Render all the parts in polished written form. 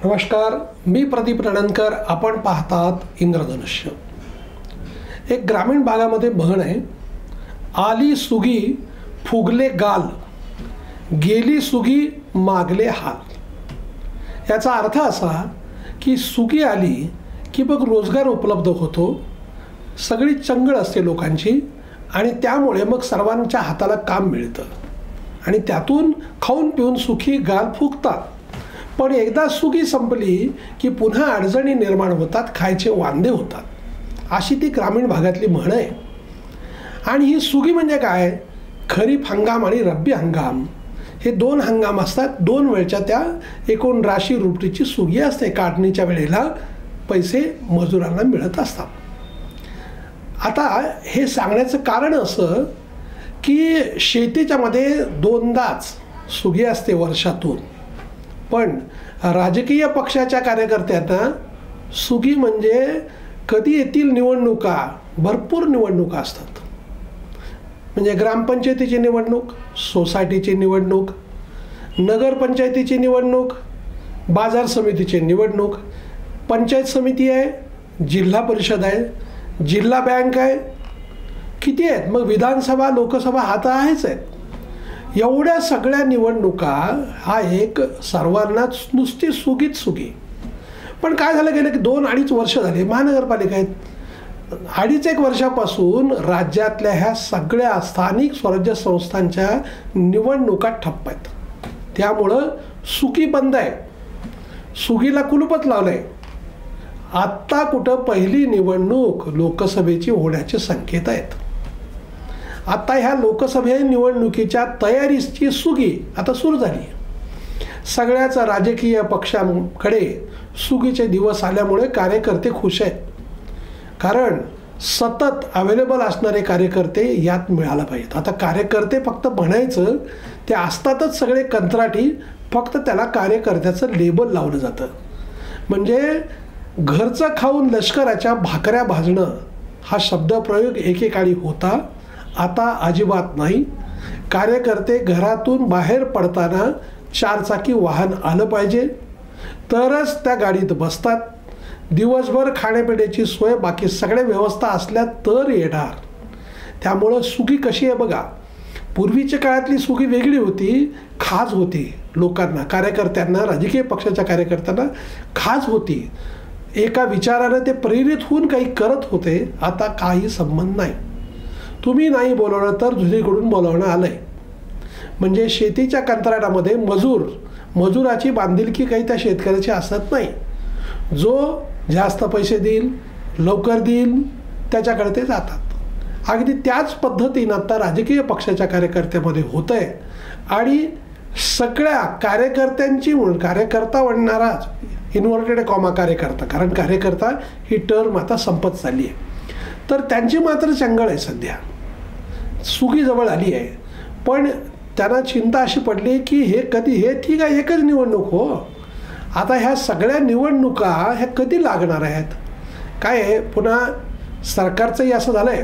नमस्कार, मी प्रदीप रणनकर. आपण पाहतात इंद्रधनुष्य. एक ग्रामीण भागामध्ये म्हण आहे, आली सुगी फुगले गाल, गेली सुगी मागले हाल. याचा अर्थ असा की सुगी आली की मग रोजगार उपलब्ध होतो, सगळी चंगळ असते लोकांची आणि त्यामुळे मग सर्वांच्या हाताला काम मिळतं आणि त्यातून खाऊन पिऊन सुखी गाल फुगतात. पण एकदा सुगी संपली की पुन्हा अडचणी निर्माण होतात, खायचे वांदे होतात. अशी ती ग्रामीण भागातली म्हण आहे. आणि ही सुगी म्हणजे काय? खरीप हंगाम आणि रब्बी हंगाम हे दोन हंगाम असतात. दोन वेळच्या त्या एकूण राशी रुपटीची सुगी असते. काढणीच्या वेळेला पैसे मजुरांना मिळत असतात. आता हे सांगण्याचं कारण असं की शेतीच्यामध्ये दोनदाच सुगी असते वर्षातून. पण राजकीय पक्षाच्या कार्यकर्त्यांना सुगी म्हणजे कधी येतील निवडणुका, भरपूर निवडणुका असतात. म्हणजे ग्रामपंचायतीची निवडणूक, सोसायटीची निवडणूक, नगरपंचायतीची निवडणूक, बाजार समितीची निवडणूक, पंचायत समिती आहे, जिल्हा परिषद आहे, जिल्हा बँक आहे, किती आहेत, मग विधानसभा लोकसभा हा तर आहेच आहेत. एवढ्या सगळ्या निवडणुका हा एक सर्वांनाच नुसती सुगीच सुगी. पण काय झालं गेलं की 2-2.5 वर्ष झाले महानगरपालिका आहेत. 2.5-1 वर्षापासून राज्यातल्या ह्या सगळ्या स्थानिक स्वराज्य संस्थांच्या निवडणुका ठप्प आहेत. त्यामुळं सुगी बंद आहे, सुगीला कुलूपच लावलं आहे. आत्ता कुठं पहिली निवडणूक लोकसभेची होण्याचे संकेत आहेत. आता ह्या लोकसभे निवडणुकीच्या तयारीची सुगी आता सुरू झाली. सगळ्याच राजकीय पक्षांकडे सुगीचे दिवस आल्यामुळे कार्यकर्ते खुश आहेत. कारण सतत अवेलेबल असणारे कार्यकर्ते यात मिळाला पाहिजेत. आता कार्यकर्ते फक्त म्हणायचं ते असतातच सगळे कंत्राटी, फक्त त्याला कार्यकर्त्याचं लेबल लावलं जातं. म्हणजे घरचं खाऊन लष्कराच्या भाकऱ्या भाजणं हा शब्दप्रयोग एकेकाळी होता, आता अजिबात नाही. कार्यकर्ते घरातून बाहेर पडताना 4 चाकी वाहन आलं पाहिजे तरच त्या गाडीत बसतात. दिवसभर खाण्यापिण्याची सोय बाकी सगळ्या व्यवस्था असल्या तर येणार. त्यामुळं सुगी कशी आहे बघा. पूर्वीच्या काळातली सुगी वेगळी होती, खाज होती लोकांना, कार्यकर्त्यांना, राजकीय पक्षाच्या कार्यकर्त्यांना खाज होती. एका विचारानं ते प्रेरित होऊन काही करत होते. आता काही संबंध नाही. तुम्ही नाही बोलवलं तर दुसरीकडून बोलावणं आलं आहे. म्हणजे शेतीच्या कंत्राटामध्ये मजुराची बांधिलकी काही त्या शेतकऱ्याची असत नाही. जो जास्त पैसे देईल, लवकर देईल, त्याच्याकडे ते जातात. अगदी त्याच पद्धतीनं आता राजकीय पक्षाच्या कार्यकर्त्यामध्ये होतं आहे. आणि सगळ्या कार्यकर्त्यांची म्हणून कार्यकर्ता म्हणणाराच इन्व्हर्टेड कॉमा कार्यकर्ता, कारण कार्यकर्ता ही टर्म आता संपत चालली आहे, तर त्यांची मात्र चंगळ आहे. सध्या सुगी जवळ आली आहे. पण त्यांना चिंता अशी पडली की हे ठीक आहे, एकच निवडणूक हो, आता ह्या सगळ्या निवडणुका ह्या कधी लागणार आहेत? काय आहे, पुन्हा सरकारचंही असं झालं आहे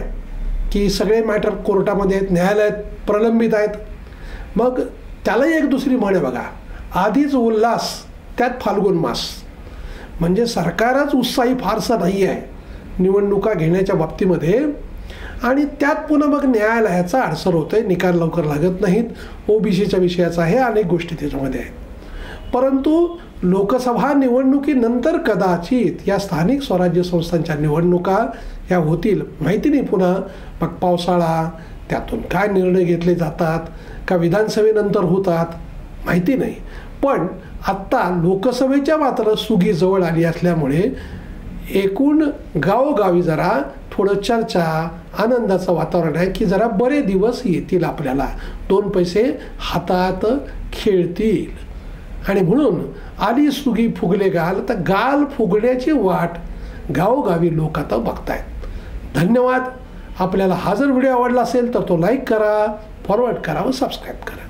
की सगळे मॅटर कोर्टामध्ये आहेत, न्यायालयात प्रलंबित आहेत. मग त्यालाही एक दुसरी म्हण आहे बघा, आधीच उल्हास त्यात फाल्गुन मास. म्हणजे सरकारच उत्साही फारसं नाही आहे निवडणुका घेण्याच्या बाबतीमध्ये. आणि त्यात पुन्हा मग न्यायालयाचा अडसर होतो आहे, निकाल लवकर लागत नाहीत. ओबीसीच्या विषयाचा आहे, अनेक गोष्टी त्याच्यामध्ये आहेत. परंतु लोकसभा निवडणुकीनंतर कदाचित या स्थानिक स्वराज्य संस्थांच्या निवडणुका ह्या होतील, माहिती नाही. पुन्हा मग पावसाळा, त्यातून काय निर्णय घेतले जातात, का विधानसभेनंतर होतात, माहिती नाही. पण आत्ता लोकसभेच्या मात्र सुगी जवळ आली असल्यामुळे एकूण गावोगावी जरा थोडं चर्चा, आनंदाचं वातावरण आहे की जरा बरे दिवस येतील आपल्याला, 2 पैसे हातात खेळतील. आणि म्हणून आली सुगी फुगले गाल, तर गाल फुगण्याची वाट गावोगावी लोक आता बघतायत. धन्यवाद. आपल्याला हा जर व्हिडिओ आवडला असेल तर तो लाईक करा, फॉरवर्ड करा व सबस्क्राईब करा.